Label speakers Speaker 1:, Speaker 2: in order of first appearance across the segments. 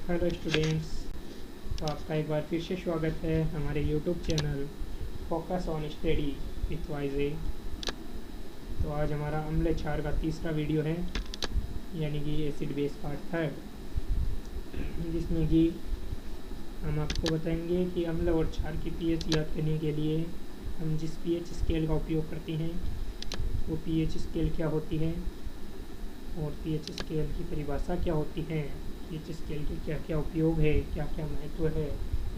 Speaker 1: Hello students. तो आपका एक बार फिर से स्वागत है हमारे YouTube channel focus on study with Y J. तो आज हमारा अम्ल क्षार का तीसरा वीडियो है, यानी कि एसिड बेस पार्ट थर्ड, जिसमें कि हम आपको बताएंगे कि अम्ल और क्षार की पीएच याद करने के लिए हम जिस पीएच स्केल का उपयोग करते हैं वो पीएच स्केल क्या होती है और पीएच स्केल की परिभाषा क्या होती है, पीएच स्केल के क्या क्या उपयोग है, क्या क्या महत्व है,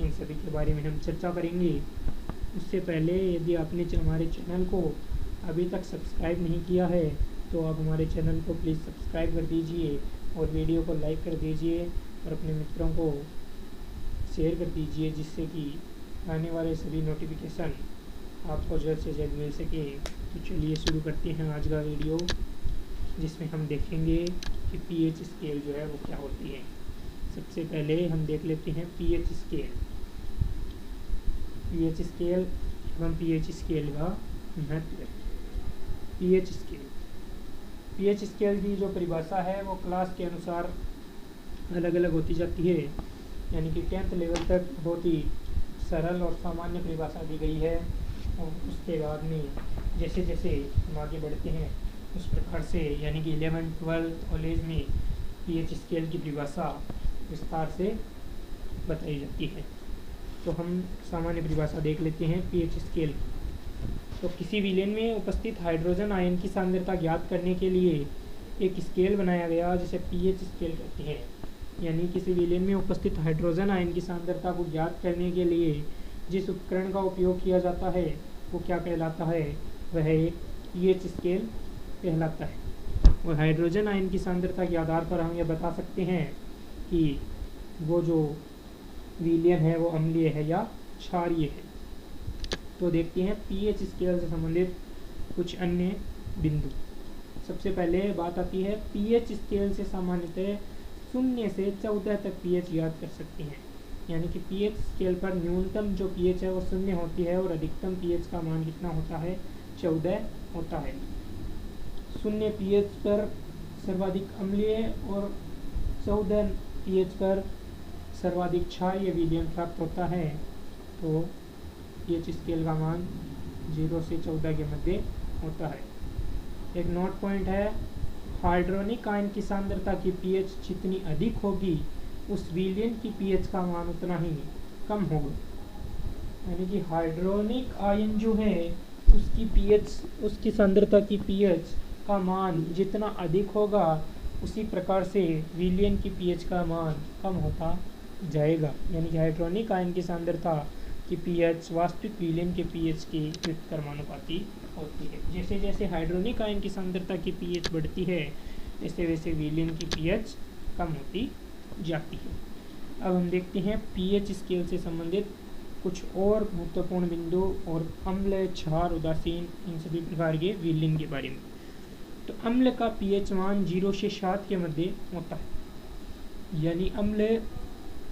Speaker 1: इन सभी के बारे में हम चर्चा करेंगे। उससे पहले यदि आपने हमारे चैनल को अभी तक सब्सक्राइब नहीं किया है तो आप हमारे चैनल को प्लीज़ सब्सक्राइब कर दीजिए और वीडियो को लाइक कर दीजिए और अपने मित्रों को शेयर कर दीजिए, जिससे कि आने वाले सभी नोटिफिकेशन आपको जल्द से जल्द मिल सके। तो चलिए शुरू करते हैं आज का वीडियो, जिसमें हम देखेंगे कि पीएच स्केल जो है वो क्या होती है। सबसे पहले हम देख लेते हैं पीएच स्केल। पीएच स्केल एवं पीएच स्केल का महत्व। पीएच स्केल की जो परिभाषा है वो क्लास के अनुसार अलग अलग होती जाती है, यानी कि 10th लेवल तक बहुत ही सरल और सामान्य परिभाषा दी गई है, और उसके बाद में जैसे जैसे हम आगे बढ़ते हैं उस प्रकार से, यानी कि 11th-12th कॉलेज में पीएच स्केल की परिभाषा विस्तार से बताई जाती है। तो हम सामान्य परिभाषा देख लेते हैं पीएच स्केल की। तो किसी विलेन में उपस्थित हाइड्रोजन आयन की सांद्रता ज्ञात करने के लिए एक स्केल बनाया गया जिसे पीएच स्केल कहते हैं। यानी किसी विलेन में उपस्थित हाइड्रोजन आयन की सांद्रता को ज्ञात करने के लिए जिस उपकरण का उपयोग किया जाता है वो क्या कहलाता है, वह एक पीएच स्केल कहलाता है। और हाइड्रोजन आयन की सांद्रता के आधार पर हम यह बता सकते हैं कि वो जो विलयन है वो अम्लीय है या क्षारीय है। तो देखते हैं पीएच स्केल से संबंधित कुछ अन्य बिंदु। सबसे पहले बात आती है पीएच स्केल से सामान्यतः 0 से 14 तक पीएच याद कर सकते हैं। यानी कि पीएच स्केल पर न्यूनतम जो पीएच है वो 0 होती है और अधिकतम पीएच का मान कितना होता है, 14 होता है। 0 पीएच पर सर्वाधिक अम्लीय और 14 पीएच पर सर्वाधिक क्षारीय विलयन प्राप्त होता है। तो पीएच स्केल का मान 0 से 14 के मध्य होता है। एक नोट पॉइंट है, हाइड्रोनिक आयन की सांद्रता की पीएच जितनी अधिक होगी उस विलयन की पीएच का मान उतना ही कम होगा। यानी कि हाइड्रोनिक आयन जो है उसकी पीएच, उसकी सांद्रता की पीएच का मान जितना अधिक होगा उसी प्रकार से विलयन की पीएच का मान कम होता जाएगा। यानी कि हाइड्रोनिक आयन की सांद्रता की पीएच वास्तविक विलयन के पीएच की व्युत्क्रमानुपाती होती है। जैसे जैसे हाइड्रोनिक आयन की सांद्रता की पीएच बढ़ती है वैसे वैसे विलयन की पीएच कम होती जाती है। अब हम देखते हैं पीएच स्केल से संबंधित कुछ और महत्वपूर्ण बिंदु और अम्ल, क्षार, उदासीन, इन सभी प्रकार के विलयन के बारे में। तो अम्ल का पीएच मान 0 से 7 के मध्य होता है। यानी अम्ल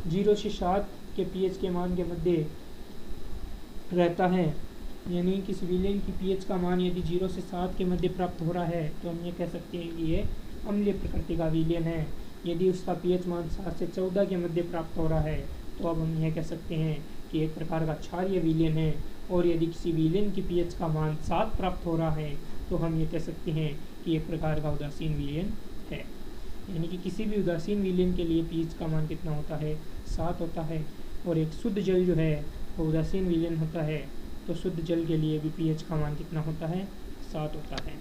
Speaker 1: 0 से 7 के पीएच के मान के मध्य रहता है। यानी किसी विलयन की पीएच का मान यदि 0 से 7 के मध्य प्राप्त हो रहा है तो हम ये कह सकते हैं कि ये अम्लीय प्रकृति का विलयन है। यदि उसका पीएच मान 7 से 14 के मध्य प्राप्त हो रहा है तो अब हम यह कह सकते हैं कि एक प्रकार का क्षारीय विलयन है। और यदि किसी विलयन की पीएच का मान 7 प्राप्त हो रहा है तो हम ये कह सकते हैं कि एक प्रकार का उदासीन विलयन है। यानी कि किसी भी उदासीन विलयन के लिए पीएच का मान कितना होता है, 7 होता है। और एक शुद्ध जल जो है वो उदासीन विलयन होता है, तो शुद्ध जल के लिए भी पीएच का मान कितना होता है, 7 होता है।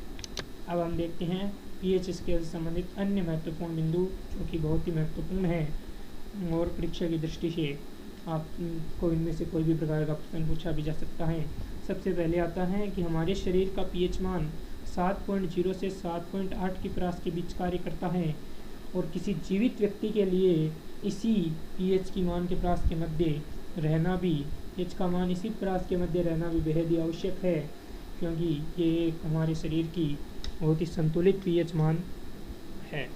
Speaker 1: अब हम देखते हैं पीएच स्केल से संबंधित अन्य महत्वपूर्ण बिंदु जो कि बहुत ही महत्वपूर्ण है और परीक्षा की दृष्टि से आपको इनमें से कोई भी प्रकार का प्रश्न पूछा भी जा सकता है। सबसे पहले आता है कि हमारे शरीर का पीएच मान 7.0 से 7.8 के प्रास के बीच कार्य करता है और किसी जीवित व्यक्ति के लिए इसी पीएच की मान के प्रास के मध्य रहना भी, पीएच का मान इसी प्रास के मध्य रहना भी बेहद ही आवश्यक है, क्योंकि ये एक हमारे शरीर की बहुत ही संतुलित पीएच मान है।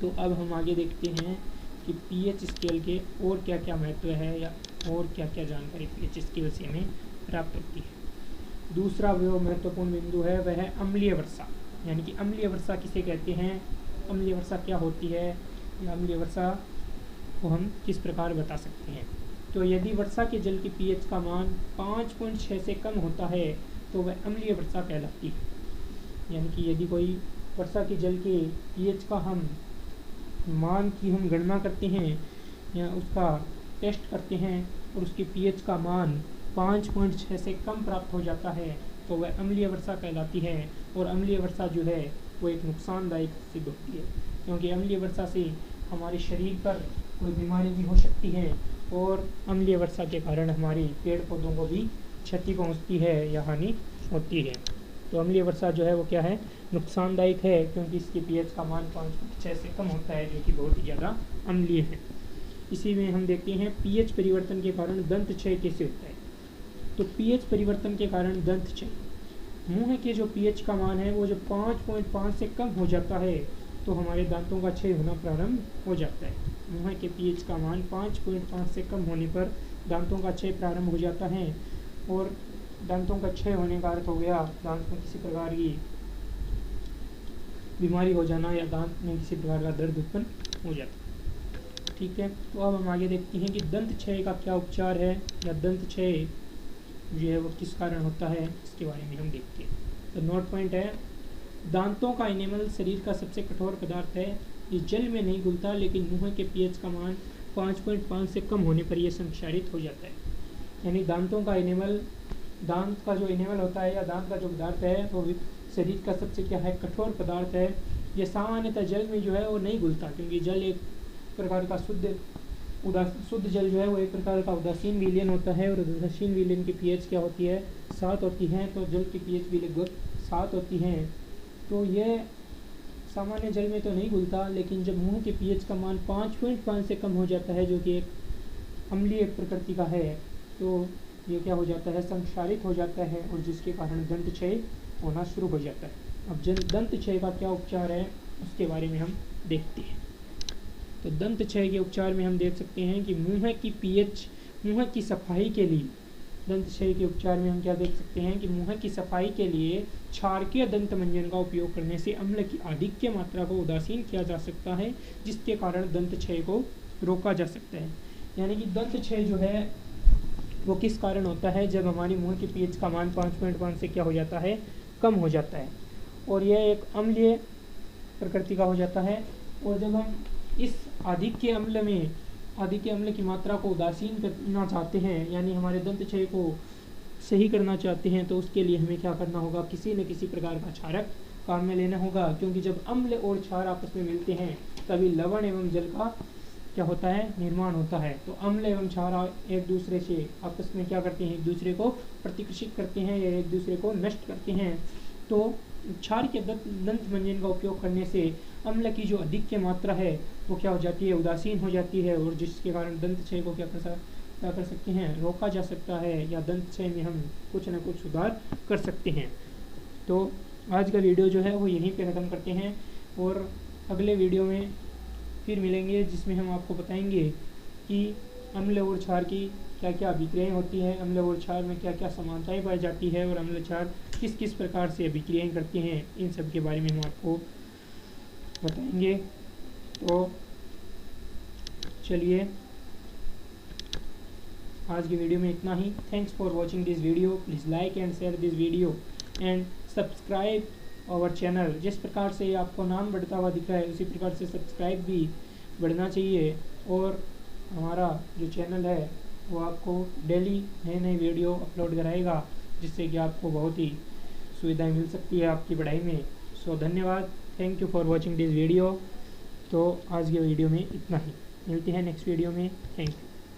Speaker 1: तो अब हम आगे देखते हैं कि पीएच स्केल के और क्या क्या महत्व है या और क्या क्या जानकारी पीएच स्केल से हमें प्राप्त होती है। दूसरा जो महत्वपूर्ण बिंदु है वह है अम्लीय वर्षा। यानी कि अम्लीय वर्षा किसे कहते हैं, अम्लीय वर्षा क्या होती है। अम्लीय वर्षा को हम किस प्रकार बता सकते हैं। तो यदि वर्षा के जल के पीएच का मान 5.6 से कम होता है तो वह अम्लीय वर्षा कहलाती है। यानी कि यदि कोई वर्षा के जल के पीएच का हम मान की हम गणना करते हैं या उसका टेस्ट करते हैं और उसके पीएच का मान 5.6 से कम प्राप्त हो जाता है तो वह अम्लीय वर्षा कहलाती है। और अम्लीय वर्षा जो है वो एक नुकसानदायक सिद्ध होती है, क्योंकि अम्लीय वर्षा से हमारे शरीर पर कोई बीमारी भी हो सकती है और अम्लीय वर्षा के कारण हमारे पेड़ पौधों को भी क्षति पहुंचती है या हानि होती है। तो अम्लीय वर्षा जो है वो क्या है, नुकसानदायक है, क्योंकि इसके पीएच का मान 5.6 से कम होता है, जो कि बहुत ही ज़्यादा अम्लीय है। इसी में हम देखते हैं पीएच परिवर्तन के कारण दंत क्षय कैसे होता है। तो पीएच परिवर्तन के कारण दंत क्षय, मुंह के जो पीएच का मान है वो जब 5.5 से कम हो जाता है तो हमारे दांतों का क्षय होना प्रारंभ हो जाता है। मुंह के पीएच का मान 5.5 से कम होने पर दांतों का क्षय प्रारंभ हो जाता है। और दांतों का क्षय होने का अर्थ हो गया दांत में किसी प्रकार की बीमारी हो जाना या दांत में किसी प्रकार का दर्द उत्पन्न हो जाता। ठीक है, तो अब हम आगे देखते हैं कि दंत क्षय का क्या उपचार है या दंत क्षय जो है वो किस कारण होता है, इसके बारे में हम देखते हैं। तो नोट पॉइंट है, दांतों का एनिमल शरीर का सबसे कठोर पदार्थ है। ये जल में नहीं घुलता, लेकिन मुंह के पीएच का मान 5.5 से कम होने पर यह संक्षारित हो जाता है। यानी दांतों का एनिमल, दांत का जो एनिमल होता है या दांत का जो पदार्थ है वो शरीर का सबसे क्या है, कठोर पदार्थ है। ये सामान्यतः जल में जो है वो नहीं घुलता, क्योंकि जल एक प्रकार का शुद्ध जल जो है वो एक प्रकार का उदासीन विलयन होता है। और उदासीन विलयन की पीएच क्या होती है, 7 होती है। तो जल की पीएच भी लगभग 7 होती हैं। तो यह सामान्य जल में तो नहीं घुलता, लेकिन जब मुंह के पीएच का मान 5.5 से कम हो जाता है, जो कि एक अम्लीय प्रकृति का है, तो ये क्या हो जाता है, संक्षारित हो जाता है, और जिसके कारण दंत क्षय होना शुरू हो जाता है। अब दंत क्षय का क्या उपचार है उसके बारे में हम देखते हैं। तो दंत क्षय के उपचार में हम देख सकते हैं कि मुंह की सफाई के लिए, दंत क्षय के उपचार में हम क्या देख सकते हैं कि मुंह की सफाई के लिए क्षारकीय दंत मंजन का उपयोग करने से अम्ल की आधिक्य मात्रा को उदासीन किया जा सकता है, जिसके कारण दंत क्षय को रोका जा सकता है। यानी कि दंत क्षय जो है वो किस कारण होता है, जब हमारी मुंह के पीएच का मान 5.5 से क्या हो जाता है, कम हो जाता है, और यह एक अम्लीय प्रकृति का हो जाता है। और जब हम इस आधिक्य अम्ल की मात्रा को उदासीन करना चाहते हैं, यानी हमारे दंत क्षय को सही करना चाहते हैं, तो उसके लिए हमें क्या करना होगा, किसी न किसी प्रकार का क्षारक काम में लेना होगा। क्योंकि जब अम्ल और क्षार आपस में मिलते हैं तभी लवण एवं जल का क्या होता है, निर्माण होता है। तो अम्ल एवं क्षार एक दूसरे से आपस में क्या करते हैं, एक दूसरे को प्रतिकृषित करते हैं या एक दूसरे को नष्ट करते हैं। तो क्षार के दंत मंजन का उपयोग करने से अम्ल की जो अधिक मात्रा है वो क्या हो जाती है, उदासीन हो जाती है, और जिसके कारण दंत क्षय को क्या कर सकते हैं, रोका जा सकता है, या दंत क्षय में हम कुछ न कुछ सुधार कर सकते हैं। तो आज का वीडियो जो है वो यहीं पे ख़त्म करते हैं, और अगले वीडियो में फिर मिलेंगे, जिसमें हम आपको बताएंगे कि अम्ल और क्षार की क्या क्या अभिक्रियाएँ होती हैं, अम्ल और क्षार में क्या क्या समानताएं पाई जाती है, और अम्ल क्षार किस किस प्रकार से अभिक्रियाएँ करती हैं, इन सब के बारे में हम आपको बताएंगे। तो चलिए आज की वीडियो में इतना ही। Thanks for watching this video. Please like and share this video and subscribe our channel. जिस प्रकार से आपको नाम बढ़ता हुआ दिख रहा है उसी प्रकार से सब्सक्राइब भी बढ़ना चाहिए, और हमारा जो चैनल है वो आपको डेली नए नए वीडियो अपलोड कराएगा, जिससे कि आपको बहुत ही सुविधाएं मिल सकती है आपकी पढ़ाई में। सो धन्यवाद, thank you for watching this video. तो आज के वीडियो में इतना ही, मिलते हैं नेक्स्ट वीडियो में। Thank you.